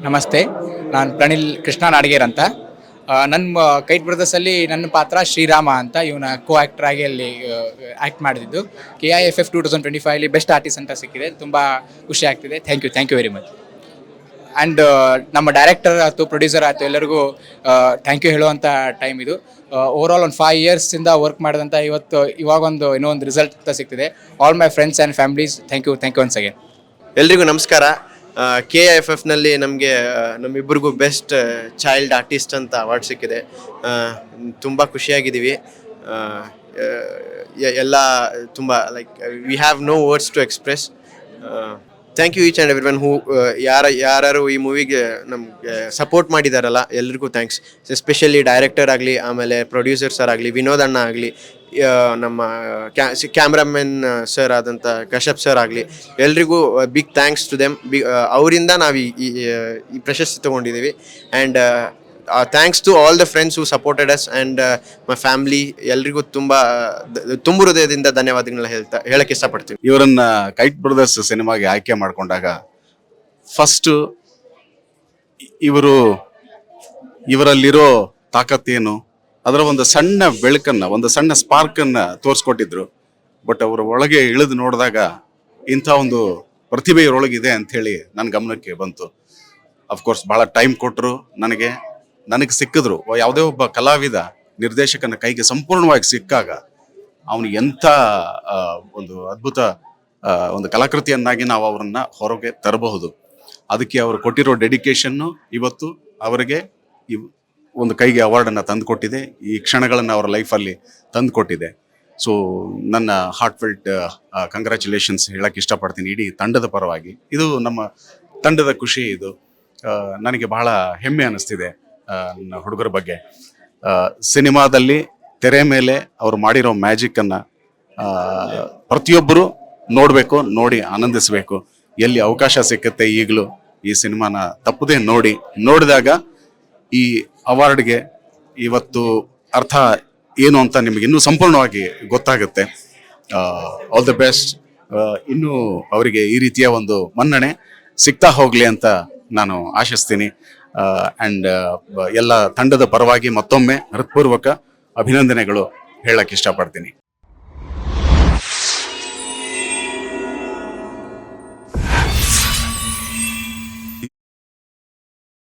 ನಮಸ್ತೆ, ನಾನು ಪ್ರಣೀಲ್ ಕೃಷ್ಣ ನಾಡಿಗೇರ್ ಅಂತ. ನನ್ನ ಕೈಟ್ ಬ್ರದರ್ಸಲ್ಲಿ ನನ್ನ ಪಾತ್ರ ಶ್ರೀರಾಮ ಅಂತ. ಇವನ ಕೋ ಆ್ಯಕ್ಟರ್ ಆಗಿ ಅಲ್ಲಿ ಆ್ಯಕ್ಟ್ ಮಾಡಿದ್ದು. KIFF 2025 ಬೆಸ್ಟ್ ಆರ್ಟಿಸ್ಟ್ ಅಂತ ಸಿಕ್ಕಿದೆ. ತುಂಬ ಖುಷಿ ಆಗ್ತಿದೆ. Thank you very much. And ನಮ್ಮ ಡೈರೆಕ್ಟರ್ ಆಯಿತು, ಪ್ರೊಡ್ಯೂಸರ್ ಆಯಿತು, ಎಲ್ಲರಿಗೂ ಥ್ಯಾಂಕ್ ಯು ಹೇಳುವಂಥ ಟೈಮ್ ಇದು. ಓವರಾಲ್ ಒಂದು 5 ಇಯರ್ಸಿಂದ ವರ್ಕ್ ಮಾಡಿದಂಥ ಇವಾಗೊಂದು ಇನ್ನೂ ಒಂದು ರಿಸಲ್ಟ್ ಅಂತ ಸಿಗ್ತಿದೆ. All my friends and families, thank you once again. ಎಲ್ರಿಗೂ ನಮಸ್ಕಾರ. KIFFನಲ್ಲಿ ನಮಗೆ ನಮ್ಮಿಬ್ಬರಿಗೂ ಬೆಸ್ಟ್ ಚೈಲ್ಡ್ ಆರ್ಟಿಸ್ಟ್ ಅಂತ ಅವಾರ್ಡ್ ಸಿಕ್ಕಿದೆ. ತುಂಬ ಖುಷಿಯಾಗಿದ್ದೀವಿ. ಎಲ್ಲ ತುಂಬ like we have no words to express. Thank you each and every one who ಯಾರು ಈ ಮೂವಿಗೆ ನಮಗೆ ಸಪೋರ್ಟ್ ಮಾಡಿದಾರಲ್ಲ, ಎಲ್ರಿಗೂ ಥ್ಯಾಂಕ್ಸ್. ಎಸ್ಪೆಷಲಿ ಡೈರೆಕ್ಟರ್ ಆಗಲಿ, ಆಮೇಲೆ ಪ್ರೊಡ್ಯೂಸರ್ ಸರ್ ಆಗಲಿ, ವಿನೋದ್ ಅಣ್ಣ ಆಗಲಿ, ನಮ್ಮ ಕ್ಯಾಮ್ರಾಮನ್ ಸರ್ ಆದಂಥ ಕಶ್ಯಪ್ ಸರ್ ಆಗಲಿ, ಎಲ್ರಿಗೂ ಬಿಗ್ ಥ್ಯಾಂಕ್ಸ್ ಟು ದೆಮ್. ಅವರಿಂದ ನಾವು ಈ ಪ್ರಶಸ್ತಿ ತೊಗೊಂಡಿದ್ದೀವಿ. And thanks to all the friends who supported us and my family. ಎಲ್ರಿಗೂ ತುಂಬ ಹೃದಯದಿಂದ ಧನ್ಯವಾದಗಳನ್ನ ಹೇಳಕ್ಕೆ ಇಷ್ಟಪಡ್ತೀವಿ. ಇವರನ್ನ ಕೈಟ್ ಬ್ರದರ್ಸ್ ಸಿನಿಮಾಗೆ ಆಯ್ಕೆ ಮಾಡಿಕೊಂಡಾಗ ಫಸ್ಟ್ ಇವರಲ್ಲಿರೋ ತಾಕತ್ತೇನು, ಅದರ ಒಂದು ಸಣ್ಣ ಬೆಳಕನ್ನ, ಒಂದು ಸಣ್ಣ ಸ್ಪಾರ್ಕನ್ನು ತೋರಿಸ್ಕೊಟ್ಟಿದ್ರು. ಬಟ್ ಅವರ ಒಳಗೆ ಇಳಿದು ನೋಡಿದಾಗ ಇಂಥ ಒಂದು ಪ್ರತಿಭೆ ಇವರೊಳಗಿದೆ ಅಂಥೇಳಿ ನನ್ನ ಗಮನಕ್ಕೆ ಬಂತು. ಅಫ್ಕೋರ್ಸ್ ಭಾಳ ಟೈಮ್ ಕೊಟ್ಟರು. ನನಗೆ ಸಿಕ್ಕಿದ್ರು. ಯಾವುದೇ ಒಬ್ಬ ಕಲಾವಿದ ನಿರ್ದೇಶಕನ ಕೈಗೆ ಸಂಪೂರ್ಣವಾಗಿ ಸಿಕ್ಕಾಗ ಅವನು ಎಂಥ ಒಂದು ಅದ್ಭುತ ಒಂದು ಕಲಾಕೃತಿಯನ್ನಾಗಿ ನಾವು ಅವರನ್ನ ಹೊರಗೆ ತರಬಹುದು. ಅದಕ್ಕೆ ಅವರು ಕೊಟ್ಟಿರೋ ಡೆಡಿಕೇಶನ್ನು ಇವತ್ತು ಅವರಿಗೆ ಒಂದು ಕೈಗೆ ಅವಾರ್ಡನ್ನು ತಂದುಕೊಟ್ಟಿದೆ. ಈ ಕ್ಷಣಗಳನ್ನು ಅವರ ಲೈಫಲ್ಲಿ ತಂದುಕೊಟ್ಟಿದೆ. ಸೊ ನನ್ನ ಹಾರ್ಟ್ಫೆಲ್ಟ್ ಕಂಗ್ರ್ಯಾಚುಲೇಷನ್ಸ್ ಹೇಳಕ್ಕೆ ಇಷ್ಟಪಡ್ತೀನಿ ಇಡೀ ತಂಡದ ಪರವಾಗಿ. ಇದು ನಮ್ಮ ತಂಡದ ಖುಷಿ. ಇದು ನನಗೆ ಬಹಳ ಹೆಮ್ಮೆ ಅನ್ನಿಸ್ತಿದೆ ನನ್ನ ಹುಡುಗರ ಬಗ್ಗೆ. ಸಿನಿಮಾದಲ್ಲಿ ತೆರೆ ಮೇಲೆ ಅವರು ಮಾಡಿರೋ ಮ್ಯಾಜಿಕ್ಕನ್ನು ಪ್ರತಿಯೊಬ್ಬರು ನೋಡಬೇಕು, ನೋಡಿ ಆನಂದಿಸಬೇಕು. ಎಲ್ಲಿ ಅವಕಾಶ ಸಿಕ್ಕತ್ತೆ ಈಗಲೂ ಈ ಸಿನಿಮಾನ ತಪ್ಪದೇ ನೋಡಿದಾಗ ಈ ಅವಾರ್ಡ್ಗೆ ಇವತ್ತು ಅರ್ಥ ಏನು ಅಂತ ನಿಮಗೆ ಇನ್ನೂ ಸಂಪೂರ್ಣವಾಗಿ ಗೊತ್ತಾಗುತ್ತೆ. All the best. ಇನ್ನೂ ಅವರಿಗೆ ಈ ರೀತಿಯ ಒಂದು ಮನ್ನಣೆ ಸಿಗ್ತಾ ಹೋಗಲಿ ಅಂತ ನಾನು ಆಶಿಸ್ತೀನಿ. ಆ್ಯಂಡ್ ಎಲ್ಲ ತಂಡದ ಪರವಾಗಿ ಮತ್ತೊಮ್ಮೆ ಹೃತ್ಪೂರ್ವಕ ಅಭಿನಂದನೆಗಳು ಹೇಳಕ್ಕೆ ಇಷ್ಟಪಡ್ತೀನಿ.